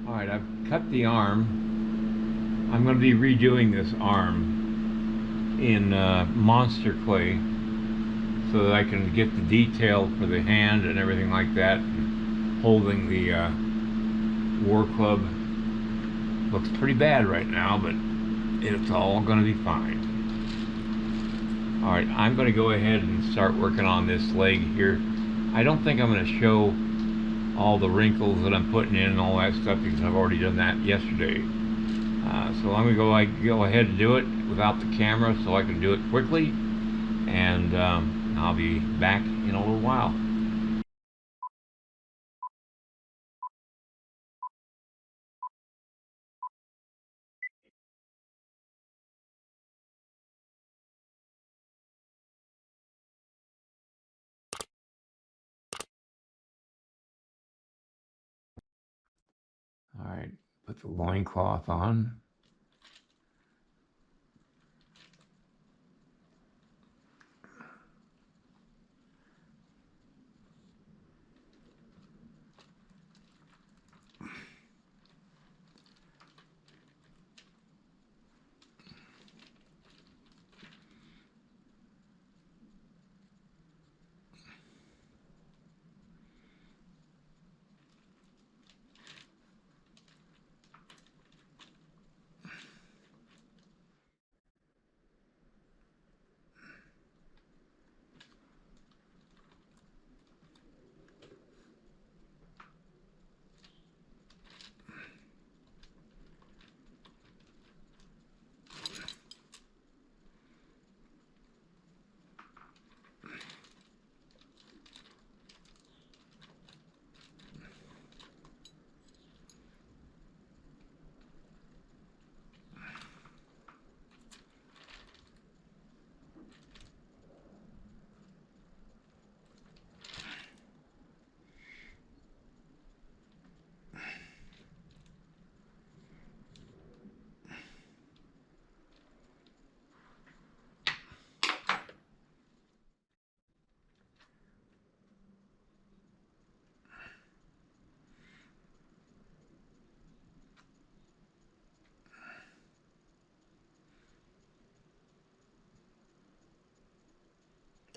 All right, I've cut the arm. I'm going to be redoing this arm in monster clay so that I can get the detail for the hand and everything like that. Holding the war club looks pretty bad right now, but it's all going to be fine. All right, I'm going to go ahead and start working on this leg here. I don't think I'm going to show all the wrinkles that I'm putting in and all that stuff because I've already done that yesterday. So I'm going to go ahead and do it without the camera so I can do it quickly, and I'll be back in a little while. All right, put the loincloth on.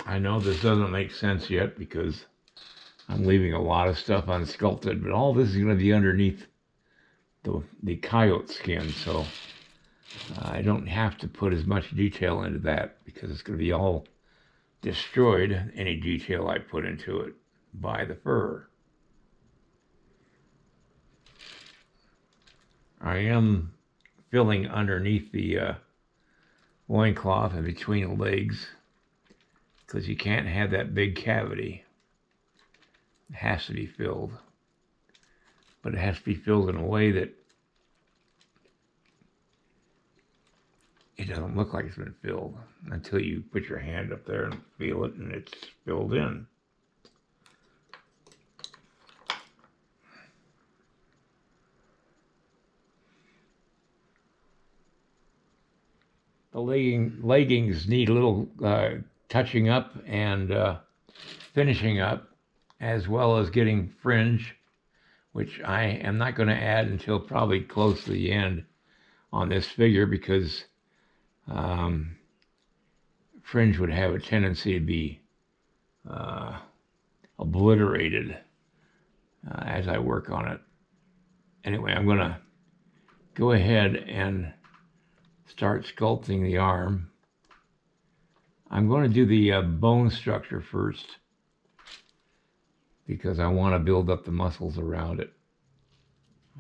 I know this doesn't make sense yet because I'm leaving a lot of stuff unsculpted, but all this is going to be underneath the coyote skin, so I don't have to put as much detail into that because it's going to be all destroyed, any detail I put into it, by the fur. I am filling underneath the loincloth and between the legs because you can't have that big cavity. It has to be filled. But it has to be filled in a way that it doesn't look like it's been filled until you put your hand up there and feel it and it's filled in. The leggings need a little touching up and finishing up, as well as getting fringe, which I am not going to add until probably close to the end on this figure because fringe would have a tendency to be obliterated as I work on it. Anyway, I'm going to go ahead and start sculpting the arm. I'm going to do the bone structure first because I want to build up the muscles around it.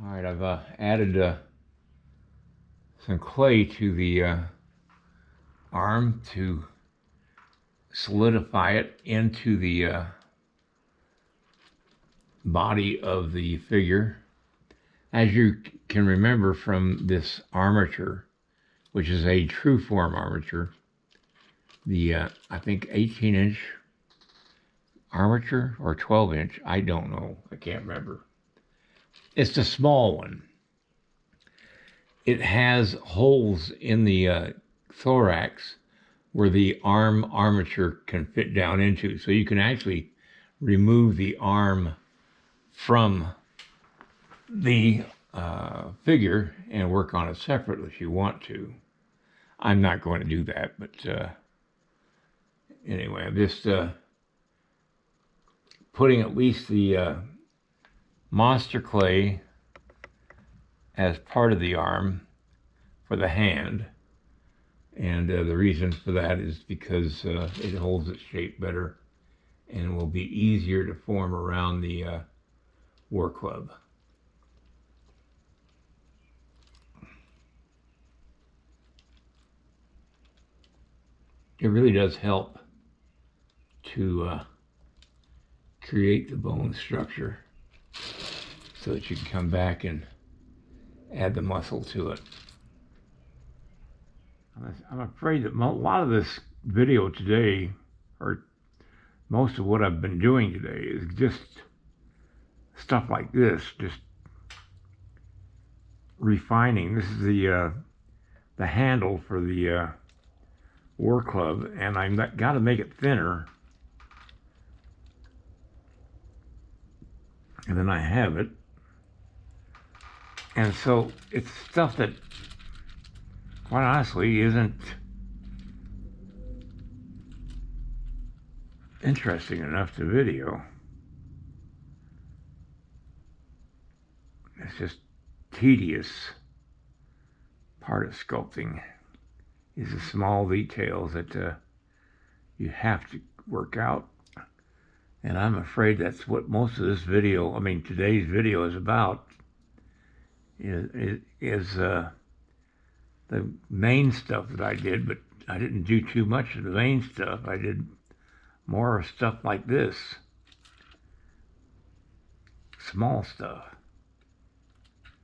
All right, I've added some clay to the arm to solidify it into the body of the figure. As you can remember from this armature, which is a true form armature, the I think 18-inch armature or 12-inch, I don't know, I can't remember. It's the small one. It has holes in the thorax where the arm armature can fit down into, so you can actually remove the arm from the figure and work on it separately if you want to. I'm not going to do that, but anyway, I'm just putting at least the monster clay as part of the arm for the hand. And the reason for that is because it holds its shape better and will be easier to form around the war club. It really does help to create the bone structure so that you can come back and add the muscle to it. I'm afraid that a lot of this video today, or most of what I've been doing today, is just stuff like this, just refining. This is the handle for the war club, and I've got to make it thinner. And then I have it. And so it's stuff that, quite honestly, isn't interesting enough to video. It's just tedious part of sculpting, is the small details that you have to work out. And I'm afraid that's what most of this video, I mean today's video, is about, is the main stuff that I did, but I didn't do too much of the main stuff. I did more stuff like this, small stuff.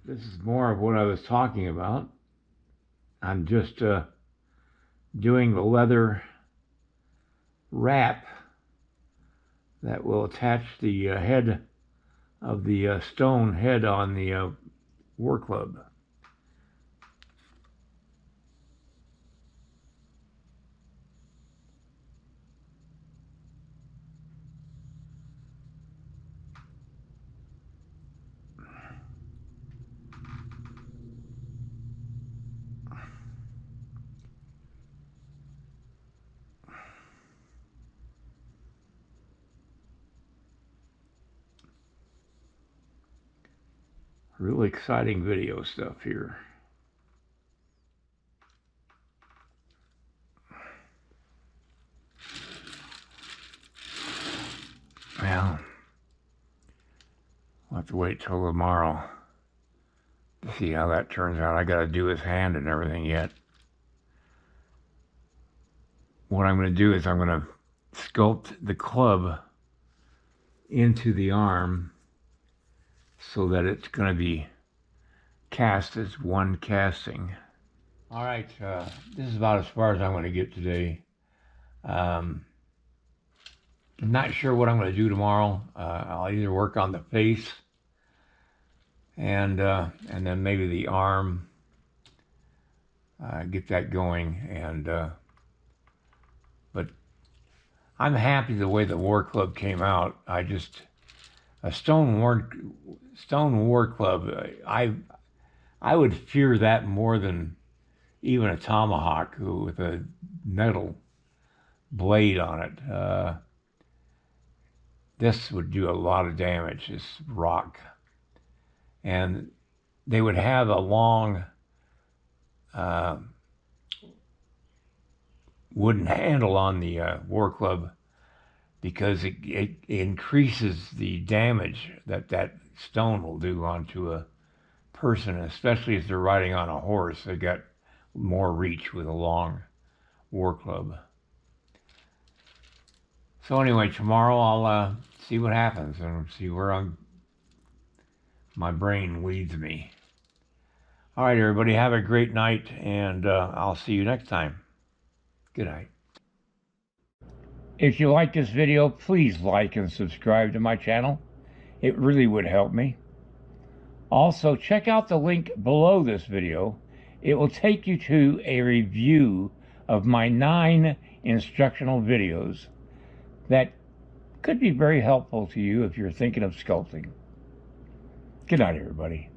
This is more of what I was talking about. I'm just doing the leather wrap that will attach the head of the stone head on the war club. Really exciting video stuff here. Well, we'll have to wait till tomorrow to see how that turns out. I got to do his hand and everything yet. What I'm going to do is I'm going to sculpt the club into the arm so that it's going to be cast as one casting. All right, this is about as far as I'm going to get today. I'm not sure what I'm going to do tomorrow. I'll either work on the face and then maybe the arm, get that going. And but I'm happy the way the war club came out. A stone war club, I would fear that more than even a tomahawk with a metal blade on it. This would do a lot of damage, this rock. And they would have a long wooden handle on the war club, because it increases the damage that stone will do onto a person, especially if they're riding on a horse. They got more reach with a long war club. So anyway, tomorrow I'll see what happens and see where my brain leads me. All right, everybody, have a great night, and I'll see you next time. Good night. If you like this video, please like and subscribe to my channel. It really would help me. Also, check out the link below this video. It will take you to a review of my 9 instructional videos that could be very helpful to you if you're thinking of sculpting. Good night, everybody.